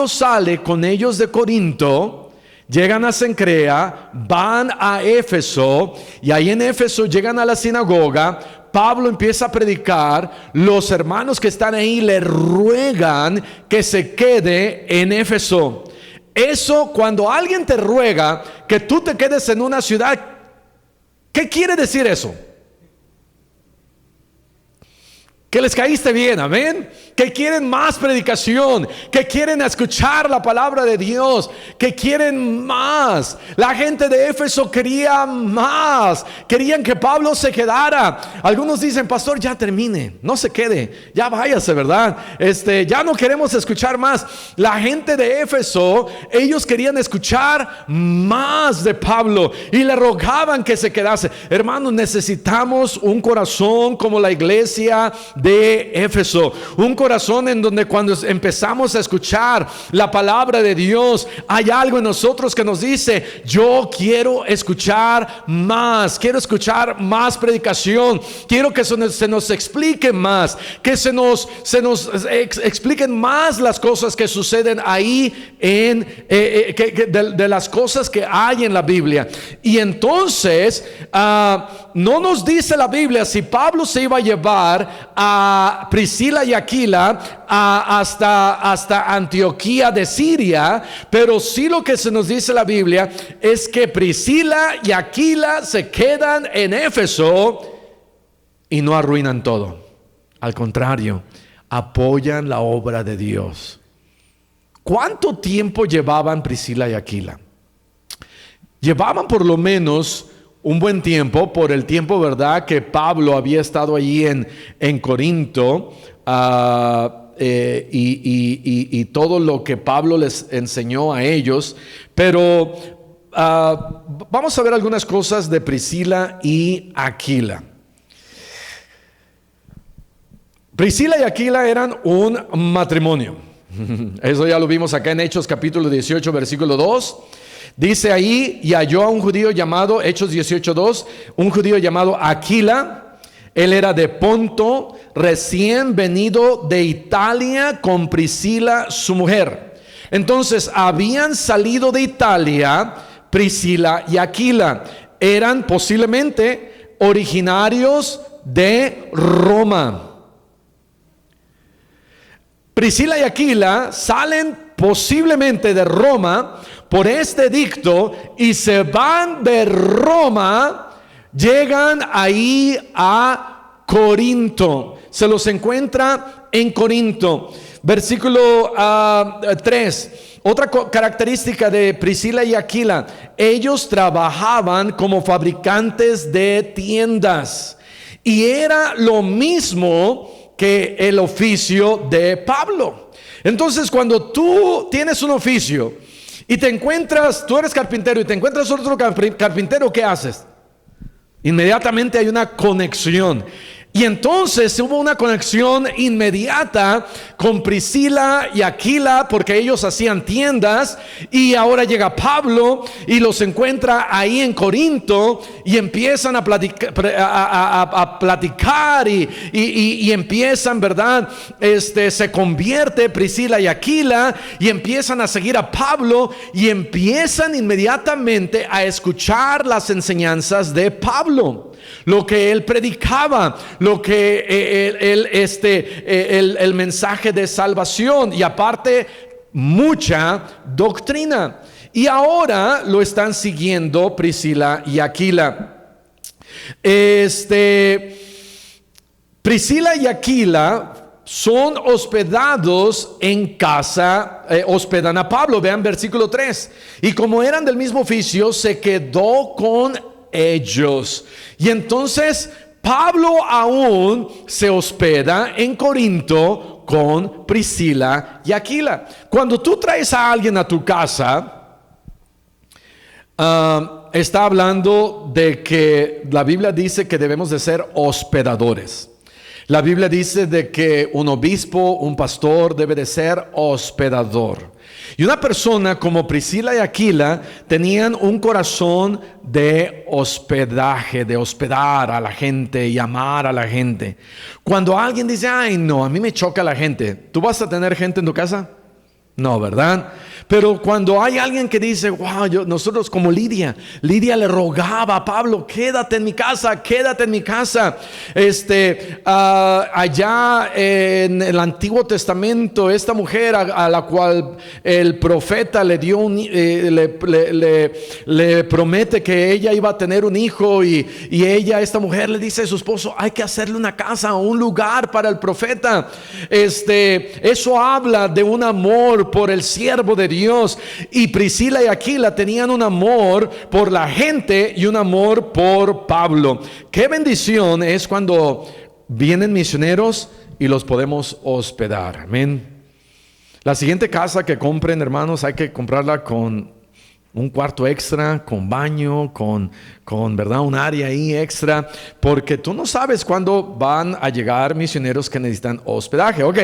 sale con ellos de Corinto, llegan a Cencrea, van a Éfeso, y ahí en Éfeso llegan a la sinagoga. Pablo empieza a predicar, los hermanos que están ahí le ruegan que se quede en Éfeso. Eso, cuando alguien te ruega que tú te quedes en una ciudad, ¿qué quiere decir eso? Que les caíste bien, amén. Que quieren más predicación, que quieren escuchar la palabra de Dios, que quieren más. La gente de Éfeso quería más, querían que Pablo se quedara. Algunos dicen, pastor, ya termine, no se quede, ya váyase, ¿verdad? Ya no queremos escuchar más. La gente de Éfeso, ellos querían escuchar más de Pablo y le rogaban que se quedase. Hermanos, necesitamos un corazón como la iglesia de Éfeso, un corazón en donde cuando empezamos a escuchar la palabra de Dios, hay algo en nosotros que nos dice, yo quiero escuchar más, quiero escuchar más predicación, quiero que se nos explique más, que se nos expliquen más las cosas que suceden ahí de las cosas que hay en la Biblia. Y entonces no nos dice la Biblia si Pablo se iba a llevar a Priscila y Aquila hasta Antioquía de Siria, pero sí lo que se nos dice la Biblia es que Priscila y Aquila se quedan en Éfeso y no arruinan todo. Al contrario, apoyan la obra de Dios. ¿Cuánto tiempo llevaban Priscila y Aquila? Llevaban por lo menos un buen tiempo, por el tiempo, ¿verdad?, que Pablo había estado allí en Corinto, y todo lo que Pablo les enseñó a ellos. Pero vamos a ver algunas cosas de Priscila y Aquila. Priscila y Aquila eran un matrimonio. Eso ya lo vimos acá en Hechos capítulo 18, versículo 2. Dice ahí, y halló a un judío llamado, Hechos 18:2, un judío llamado Aquila. Él era de Ponto, recién venido de Italia con Priscila su mujer. Entonces habían salido de Italia Priscila y Aquila. Eran posiblemente originarios de Roma. Priscila y Aquila salen posiblemente de Roma por este edicto y se van de Roma, llegan ahí a Corinto. Se los encuentra en Corinto. Versículo 3. Otra característica de Priscila y Aquila: ellos trabajaban como fabricantes de tiendas, y era lo mismo que el oficio de Pablo. Entonces, cuando tú tienes un oficio y te encuentras, tú eres carpintero y te encuentras otro carpintero, ¿qué haces? Inmediatamente hay una conexión. Y entonces hubo una conexión inmediata con Priscila y Aquila, porque ellos hacían tiendas, y ahora llega Pablo y los encuentra ahí en Corinto y empiezan a platicar y empiezan, ¿verdad? Se convierte Priscila y Aquila y empiezan a seguir a Pablo y empiezan inmediatamente a escuchar las enseñanzas de Pablo, lo que él predicaba, lo que el mensaje de salvación, y aparte mucha doctrina. Y ahora lo están siguiendo Priscila y Aquila. Priscila y Aquila son hospedados en casa, hospedan a Pablo. Vean versículo 3. Y como eran del mismo oficio, se quedó con ellos. Y entonces Pablo aún se hospeda en Corinto con Priscila y Aquila. Cuando tú traes a alguien a tu casa, está hablando de que la Biblia dice que debemos de ser hospedadores. La Biblia dice de que un obispo, un pastor debe de ser hospedador. Y una persona como Priscila y Aquila tenían un corazón de hospedaje, de hospedar a la gente y amar a la gente. Cuando alguien dice, ay no, a mí me choca la gente, ¿tú vas a tener gente en tu casa? No, ¿verdad? Pero cuando hay alguien que dice, wow, nosotros como Lidia le rogaba a Pablo, quédate en mi casa, quédate en mi casa. Allá en el Antiguo Testamento, esta mujer a la cual el profeta le dio le promete que ella iba a tener un hijo, y esta mujer le dice a su esposo, hay que hacerle una casa o un lugar para el profeta. Eso habla de un amor por el siervo de Dios. Y Priscila y Aquila tenían un amor por la gente y un amor por Pablo. Qué bendición es cuando vienen misioneros y los podemos hospedar. Amén. La siguiente casa que compren, hermanos, hay que comprarla con un cuarto extra, con baño, con ¿verdad? Un área ahí extra, porque tú no sabes cuándo van a llegar misioneros que necesitan hospedaje. Ok,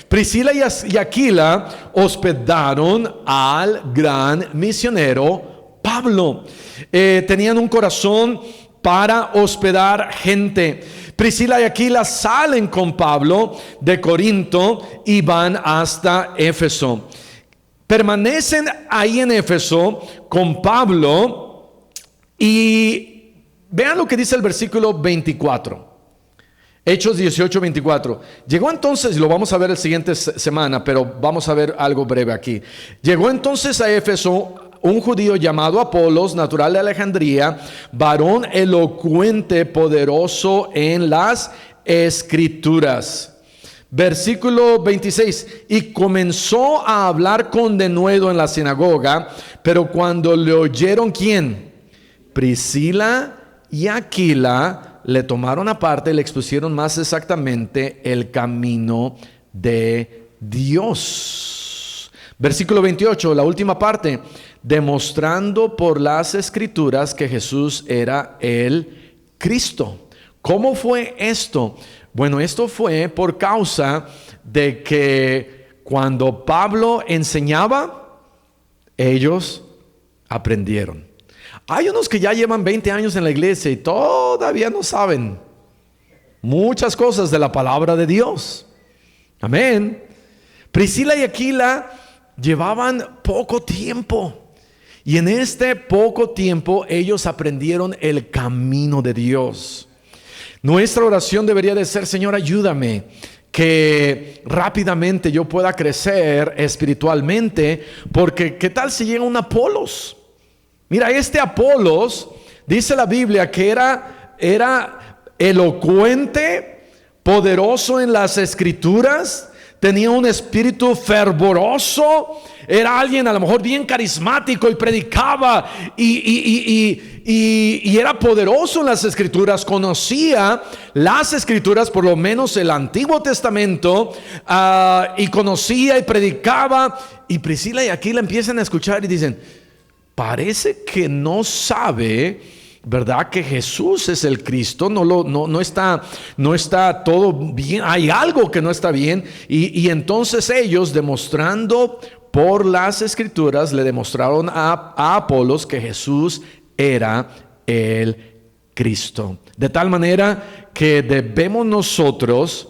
Priscila y Aquila hospedaron al gran misionero Pablo. Tenían un corazón para hospedar gente. Priscila y Aquila salen con Pablo de Corinto y van hasta Éfeso. Permanecen ahí en Éfeso con Pablo, y vean lo que dice el versículo 24. Hechos 18:24. Llegó entonces, y lo vamos a ver la siguiente semana, pero vamos a ver algo breve aquí. Llegó entonces a Éfeso un judío llamado Apolos, natural de Alejandría, varón elocuente, poderoso en las Escrituras. Versículo 26. Y comenzó a hablar con denuedo en la sinagoga, pero cuando le oyeron, ¿quién? Priscila y Aquila, le tomaron aparte y le expusieron más exactamente el camino de Dios. Versículo 28, la última parte. Demostrando por las Escrituras que Jesús era el Cristo. ¿Cómo fue esto? Bueno, esto fue por causa de que cuando Pablo enseñaba, ellos aprendieron. Hay unos que ya llevan 20 años en la iglesia y todavía no saben muchas cosas de la palabra de Dios. Amén. Priscila y Aquila llevaban poco tiempo, y en este poco tiempo ellos aprendieron el camino de Dios. Nuestra oración debería de ser: Señor, ayúdame que rápidamente yo pueda crecer espiritualmente, porque ¿qué tal si llega un Apolos? Mira, este Apolos, dice la Biblia que era elocuente, poderoso en las Escrituras, tenía un espíritu fervoroso, era alguien a lo mejor bien carismático y predicaba y era poderoso en las Escrituras, conocía las Escrituras, por lo menos el Antiguo Testamento, y conocía y predicaba. Y Priscila y Aquila empiezan a escuchar y dicen: parece que no sabe ¿verdad? Que Jesús es el Cristo, no está todo bien, hay algo que no está bien, y entonces ellos, demostrando por las Escrituras, le demostraron a Apolos que Jesús era el Cristo. De tal manera que debemos nosotros,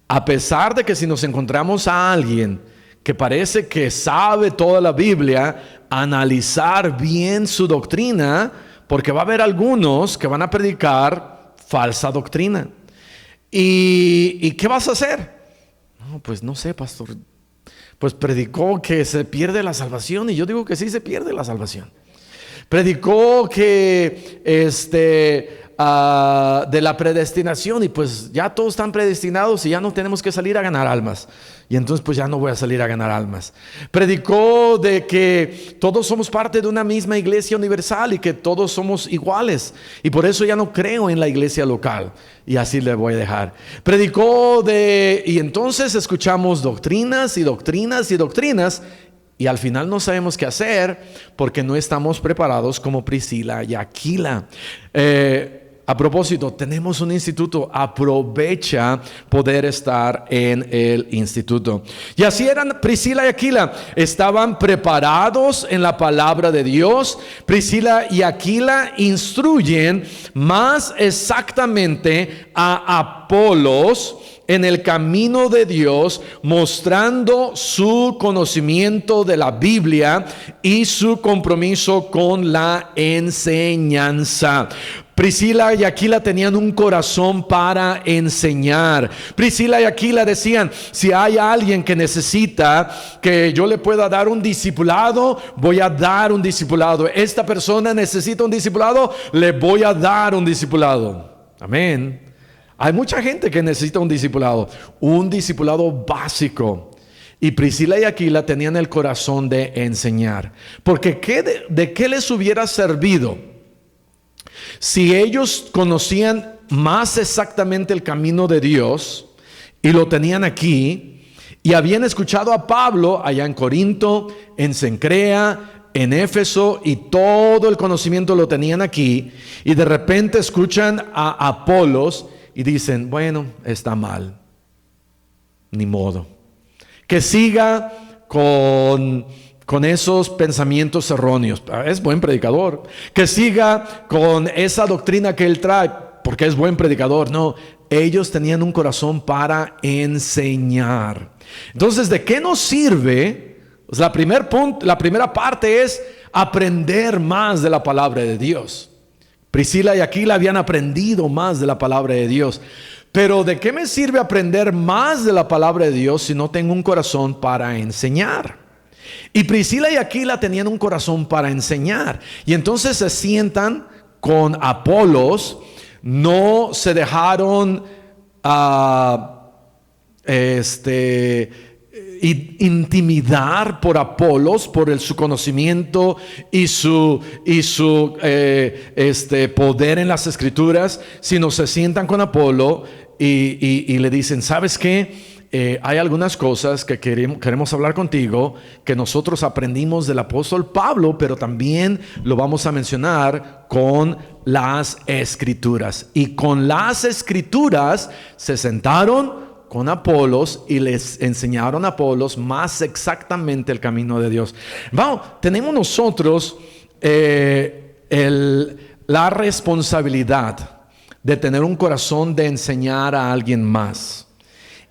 a pesar de que si nos encontramos a alguien que parece que sabe toda la Biblia, analizar bien su doctrina, porque va a haber algunos que van a predicar falsa doctrina. ¿Y qué vas a hacer? No, pues no sé, pastor. Pues predicó que se pierde la salvación, y yo digo que sí se pierde la salvación. Predicó que de la predestinación, y pues ya todos están predestinados y ya no tenemos que salir a ganar almas, y entonces pues ya no voy a salir a ganar almas. Predicó de que todos somos parte de una misma iglesia universal y que todos somos iguales, y por eso ya no creo en la iglesia local, y así le voy a dejar. Predicó y entonces escuchamos doctrinas y doctrinas y doctrinas, y al final no sabemos qué hacer porque no estamos preparados como Priscila y Aquila. A propósito, tenemos un instituto, aprovecha poder estar en el instituto. Y así eran Priscila y Aquila, estaban preparados en la palabra de Dios. Priscila y Aquila instruyen más exactamente a Apolos en el camino de Dios, mostrando su conocimiento de la Biblia y su compromiso con la enseñanza. Priscila y Aquila tenían un corazón para enseñar. Priscila y Aquila decían: si hay alguien que necesita que yo le pueda dar un discipulado, voy a dar un discipulado. Esta persona necesita un discipulado, le voy a dar un discipulado. Amén. Hay mucha gente que necesita un discipulado básico. Y Priscila y Aquila tenían el corazón de enseñar. Porque ¿de qué les hubiera servido si ellos conocían más exactamente el camino de Dios y lo tenían aquí, y habían escuchado a Pablo allá en Corinto, en Cencrea, en Éfeso, y todo el conocimiento lo tenían aquí, y de repente escuchan a Apolos y dicen: bueno, está mal, ni modo, que siga con esos pensamientos erróneos? Es buen predicador. Que siga con esa doctrina que él trae, porque es buen predicador. No, ellos tenían un corazón para enseñar. Entonces, ¿de qué nos sirve? Pues la primera parte es aprender más de la palabra de Dios. Priscila y Aquila habían aprendido más de la palabra de Dios. Pero ¿de qué me sirve aprender más de la palabra de Dios si no tengo un corazón para enseñar? Y Priscila y Aquila tenían un corazón para enseñar. Y entonces se sientan con Apolos. No se dejaron intimidar por Apolos, por su conocimiento y su poder en las Escrituras, sino se sientan con Apolo y le dicen: ¿sabes qué? Hay algunas cosas que queremos hablar contigo, que nosotros aprendimos del apóstol Pablo, pero también lo vamos a mencionar con las Escrituras. Y con las Escrituras se sentaron con Apolos y les enseñaron a Apolos más exactamente el camino de Dios. Vamos, tenemos nosotros la responsabilidad de tener un corazón de enseñar a alguien más.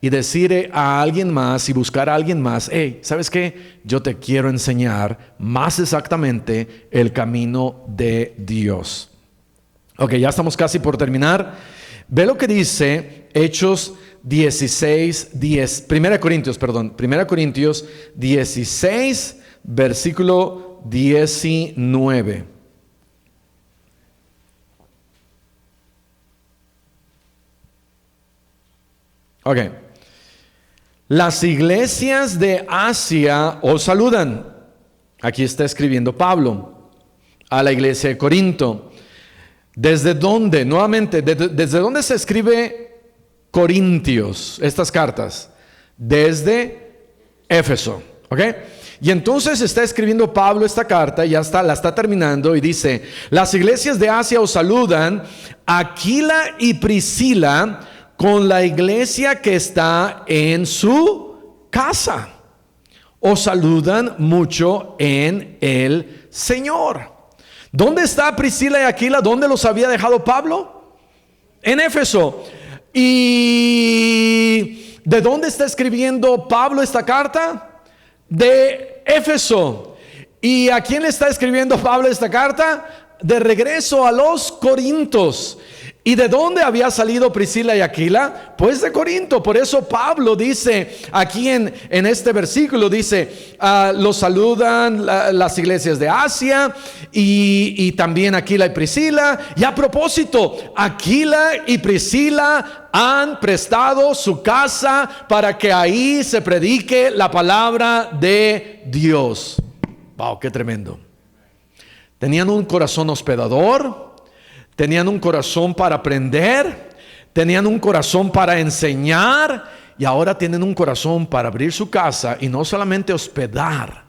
Y decir a alguien más y buscar a alguien más: hey, ¿sabes qué? Yo te quiero enseñar más exactamente el camino de Dios. Ok, ya estamos casi por terminar. Ve lo que dice Hechos 16:10. 1 Corintios 16, versículo 19. Ok. Las iglesias de Asia os saludan. Aquí está escribiendo Pablo a la iglesia de Corinto. ¿Desde dónde? Nuevamente, ¿desde dónde se escribe Corintios, estas cartas? Desde Éfeso. ¿Ok? Y entonces está escribiendo Pablo esta carta, la está terminando y dice: las iglesias de Asia os saludan, Aquila y Priscila, con la iglesia que está en su casa. Os saludan mucho en el Señor. ¿Dónde está Priscila y Aquila? ¿Dónde los había dejado Pablo? En Éfeso. ¿Y de dónde está escribiendo Pablo esta carta? De Éfeso. ¿Y a quién le está escribiendo Pablo esta carta? De regreso a los Corintios. ¿Y de dónde había salido Priscila y Aquila? Pues de Corinto. Por eso Pablo dice aquí en este versículo, dice, los saludan las iglesias de Asia y también Aquila y Priscila. Y a propósito, Aquila y Priscila han prestado su casa para que ahí se predique la palabra de Dios. Wow, qué tremendo. Tenían un corazón hospedador. Tenían un corazón para aprender, tenían un corazón para enseñar y ahora tienen un corazón para abrir su casa y no solamente hospedar,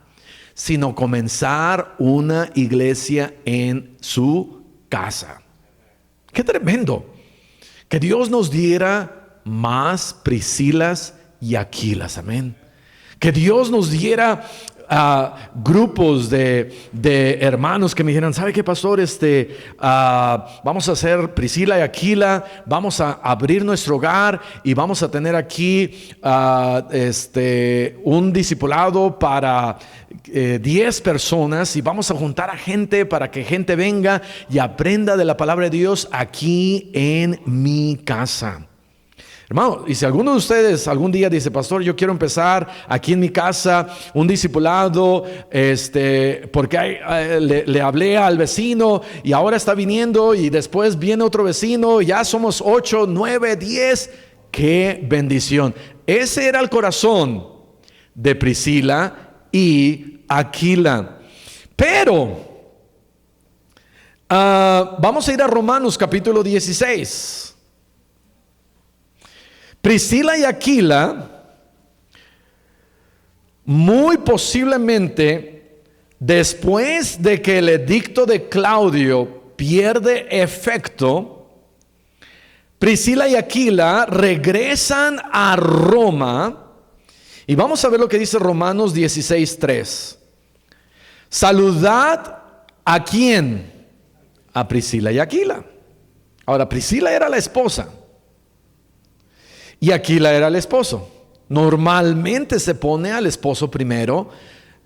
sino comenzar una iglesia en su casa. ¡Qué tremendo! Que Dios nos diera más Priscilas y Aquilas, amén. Que Dios nos diera grupos de hermanos que me dijeran: ¿sabe qué, pastor? Vamos a hacer Priscila y Aquila, vamos a abrir nuestro hogar y vamos a tener aquí un discipulado para 10 personas y vamos a juntar a gente para que gente venga y aprenda de la palabra de Dios aquí en mi casa. Hermano, y si alguno de ustedes algún día dice: pastor, yo quiero empezar aquí en mi casa un discipulado, porque le hablé al vecino y ahora está viniendo y después viene otro vecino, ya somos 8, 9, 10, qué bendición. Ese era el corazón de Priscila y Aquila. Pero vamos a ir a Romanos capítulo 16. Priscila y Aquila, muy posiblemente después de que el edicto de Claudio pierde efecto, Priscila y Aquila regresan a Roma y vamos a ver lo que dice Romanos 16:3. Saludad ¿a quién? A Priscila y Aquila. Ahora, Priscila era la esposa y Aquila era el esposo. Normalmente se pone al esposo primero.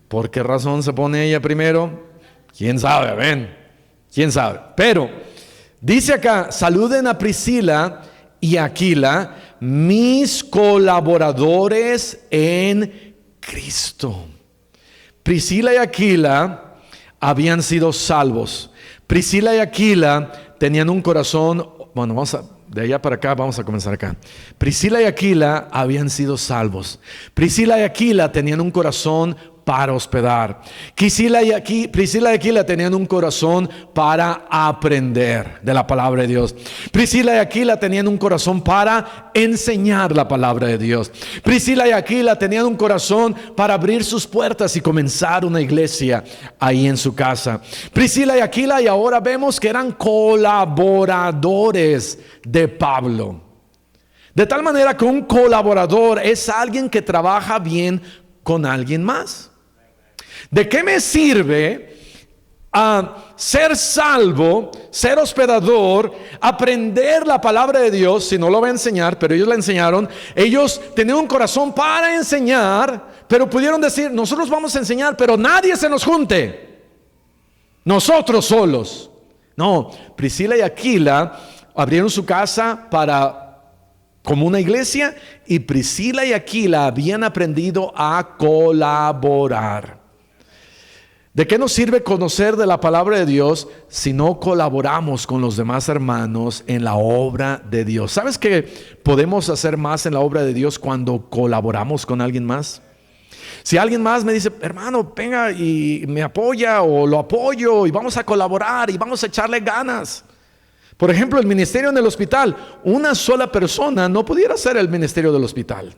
¿Por qué razón se pone ella primero? ¿Quién sabe? Ven, ¿quién sabe? Pero dice acá: saluden a Priscila y Aquila, mis colaboradores en Cristo. Priscila y Aquila habían sido salvos. Priscila y Aquila tenían un corazón, de allá para acá, vamos a comenzar acá. Priscila y Aquila habían sido salvos. Priscila y Aquila tenían un corazón para hospedar. Priscila y Aquila tenían un corazón para aprender de la palabra de Dios. Priscila y Aquila tenían un corazón para enseñar la palabra de Dios. Priscila y Aquila tenían un corazón para abrir sus puertas y comenzar una iglesia ahí en su casa. Priscila y Aquila, y ahora vemos que eran colaboradores de Pablo. De tal manera que un colaborador es alguien que trabaja bien con alguien más. ¿De qué me sirve ser salvo, ser hospedador, aprender la palabra de Dios si no lo voy a enseñar? Pero ellos la enseñaron. Ellos tenían un corazón para enseñar, pero pudieron decir: nosotros vamos a enseñar, pero nadie se nos junte, nosotros solos. No, Priscila y Aquila abrieron su casa como una iglesia, y Priscila y Aquila habían aprendido a colaborar. ¿De qué nos sirve conocer de la palabra de Dios si no colaboramos con los demás hermanos en la obra de Dios? ¿Sabes que podemos hacer más en la obra de Dios cuando colaboramos con alguien más? Si alguien más me dice: hermano, venga y me apoya, o lo apoyo y vamos a colaborar y vamos a echarle ganas. Por ejemplo, el ministerio en el hospital, una sola persona no pudiera hacer el ministerio del hospital.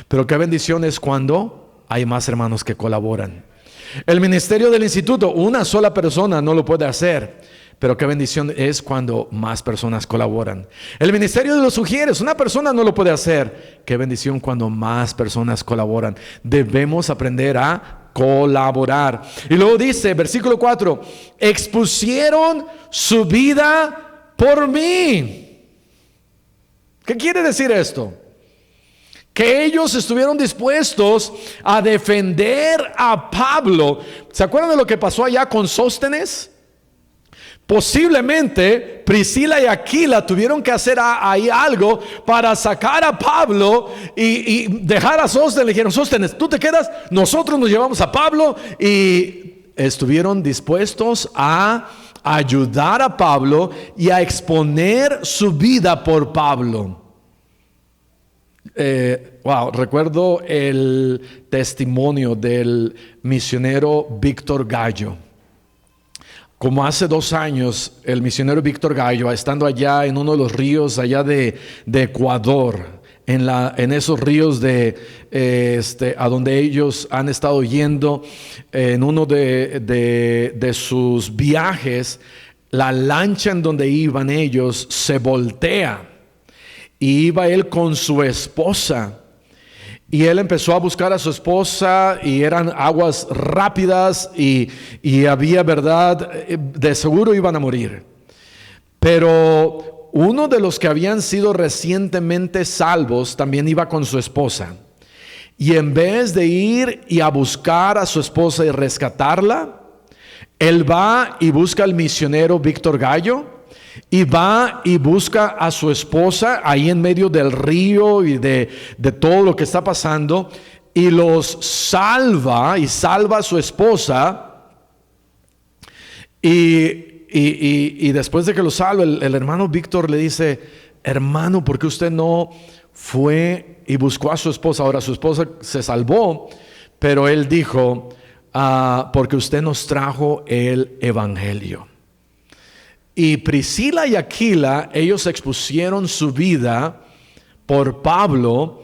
Pero qué bendición es cuando hay más hermanos que colaboran. El ministerio del instituto, una sola persona no lo puede hacer, pero qué bendición es cuando más personas colaboran. El ministerio de los sugieres, una persona no lo puede hacer, qué bendición cuando más personas colaboran. Debemos aprender a colaborar. Y luego dice, versículo 4, expusieron su vida por mí. ¿Qué quiere decir esto? Que ellos estuvieron dispuestos a defender a Pablo. ¿Se acuerdan de lo que pasó allá con Sóstenes? Posiblemente Priscila y Aquila tuvieron que hacer ahí algo para sacar a Pablo y dejar a Sóstenes. Le dijeron, Sóstenes, tú te quedas, nosotros nos llevamos a Pablo. Y estuvieron dispuestos a ayudar a Pablo y a exponer su vida por Pablo. Recuerdo el testimonio del misionero Víctor Gallo. Como hace 2 años, el misionero Víctor Gallo, estando allá en uno de los ríos allá de Ecuador, en esos ríos a donde ellos han estado yendo, en uno de sus viajes, la lancha en donde iban ellos se voltea. Y iba él con su esposa. Y él empezó a buscar a su esposa y eran aguas rápidas y había verdad, de seguro iban a morir. Pero uno de los que habían sido recientemente salvos también iba con su esposa. Y en vez de ir y a buscar a su esposa y rescatarla, él va y busca al misionero Víctor Gallo. Y va y busca a su esposa ahí en medio del río y de todo lo que está pasando, y los salva y salva a su esposa. Y después de que lo salva, el hermano Víctor le dice, hermano, ¿por qué usted no fue y buscó a su esposa? Ahora su esposa se salvó, pero él dijo, porque usted nos trajo el evangelio. Y Priscila y Aquila, ellos expusieron su vida por Pablo.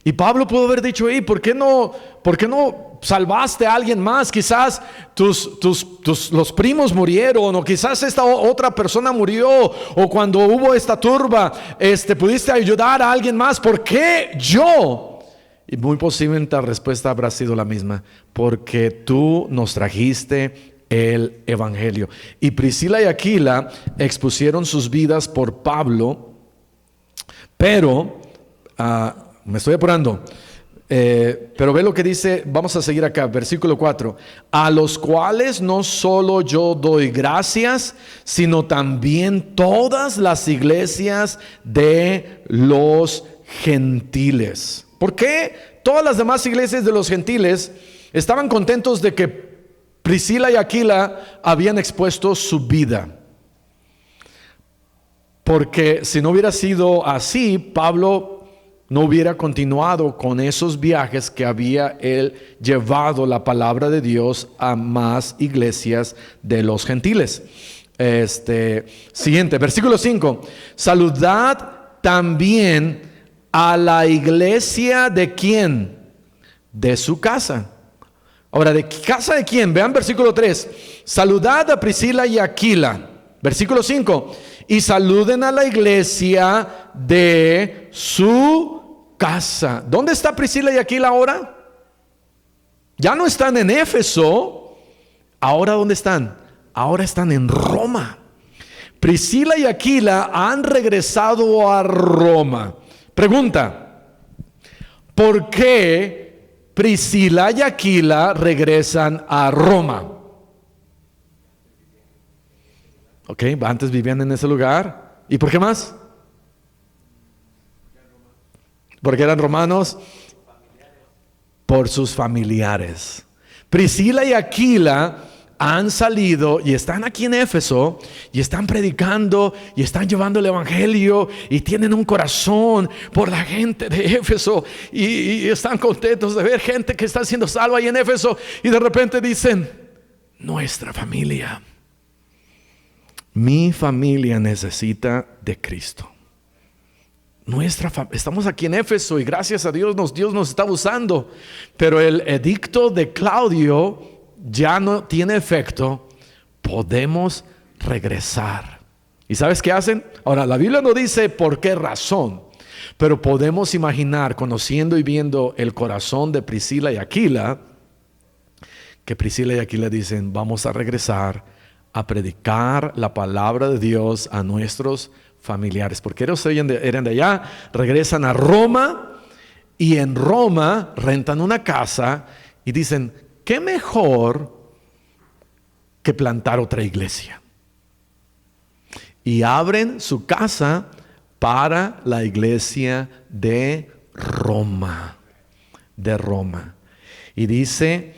Y Pablo pudo haber dicho, ¿por qué no salvaste a alguien más? Quizás los primos murieron, o quizás esta otra persona murió, o cuando hubo esta turba, pudiste ayudar a alguien más. ¿Por qué yo? Y muy posiblemente la respuesta habrá sido la misma, porque tú nos trajiste el evangelio. Y Priscila y Aquila expusieron sus vidas por Pablo, pero me estoy apurando, pero ve lo que dice. Vamos a seguir acá, versículo 4, a los cuales no solo yo doy gracias, sino también todas las iglesias de los gentiles. ¿Por qué todas las demás iglesias de los gentiles estaban contentos de que Priscila y Aquila habían expuesto su vida? Porque si no hubiera sido así, Pablo no hubiera continuado con esos viajes que había él llevado la palabra de Dios a más iglesias de los gentiles. Siguiente, versículo 5. Saludad también a la iglesia de ¿quién? De su casa. Ahora, ¿de casa de quién? Vean versículo 3. Saludad a Priscila y Aquila. Versículo 5. Y saluden a la iglesia de su casa. ¿Dónde está Priscila y Aquila ahora? Ya no están en Éfeso. ¿Ahora dónde están? Ahora están en Roma. Priscila y Aquila han regresado a Roma. Pregunta: ¿por qué Priscila y Aquila regresan a Roma? Ok, antes vivían en ese lugar. ¿Y por qué más? Porque eran romanos. Por sus familiares. Priscila y Aquila han salido y están aquí en Éfeso y están predicando y están llevando el evangelio y tienen un corazón por la gente de Éfeso y están contentos de ver gente que está siendo salva ahí en Éfeso, y de repente dicen: nuestra familia, mi familia necesita de Cristo. Estamos aquí en Éfeso y gracias a Dios Dios nos está usando, pero el edicto de Claudio ya no tiene efecto. Podemos regresar. ¿Y sabes qué hacen? Ahora, la Biblia no dice por qué razón, pero podemos imaginar, conociendo y viendo el corazón de Priscila y Aquila, que Priscila y Aquila dicen: vamos a regresar a predicar la palabra de Dios a nuestros familiares, porque ellos eran de allá, regresan a Roma y en Roma rentan una casa y dicen: ¿qué mejor que plantar otra iglesia? Y abren su casa para la iglesia de Roma, Y dice: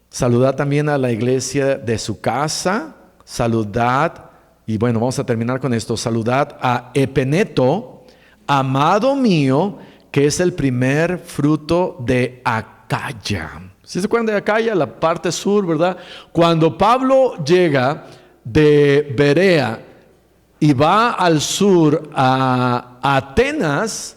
saludad también a la iglesia de su casa, saludad. Y bueno, vamos a terminar con esto. Saludad a Epeneto, amado mío, que es el primer fruto de Acaya. ¿Sí se acuerdan de Acaya? La parte sur, ¿verdad? Cuando Pablo llega de Berea y va al sur a Atenas,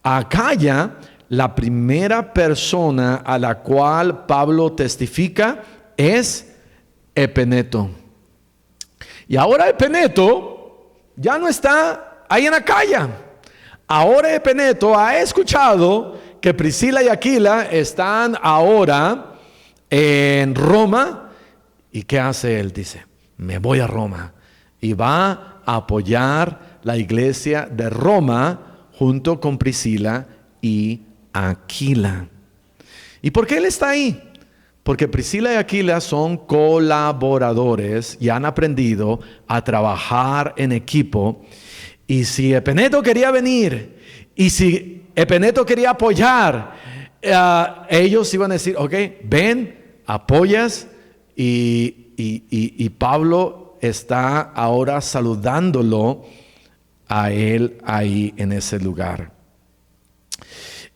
a Acaya, la primera persona a la cual Pablo testifica es Epeneto. Y ahora Epeneto ya no está ahí en Acaya. Ahora Epeneto ha escuchado que Priscila y Aquila están ahora en Roma. ¿Y qué hace él? Dice: me voy a Roma. Y va a apoyar la iglesia de Roma junto con Priscila y Aquila. ¿Y por qué él está ahí? Porque Priscila y Aquila son colaboradores y han aprendido a trabajar en equipo. Y si Epeneto quería venir, y si Epeneto quería apoyar, ellos iban a decir: ok, ven, apoyas. Y Pablo está ahora saludándolo a él ahí en ese lugar.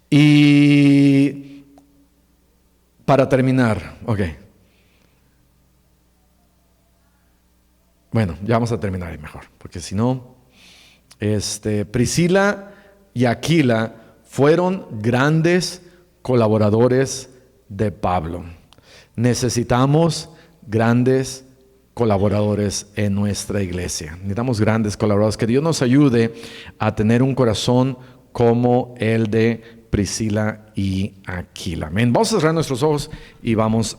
Y para terminar, ok. Bueno, ya vamos a terminar ahí mejor, porque si no, Priscila y Aquila fueron grandes colaboradores de Pablo. Necesitamos grandes colaboradores en nuestra iglesia. Necesitamos grandes colaboradores. Que Dios nos ayude a tener un corazón como el de Priscila y Aquila. Amén. Vamos a cerrar nuestros ojos y vamos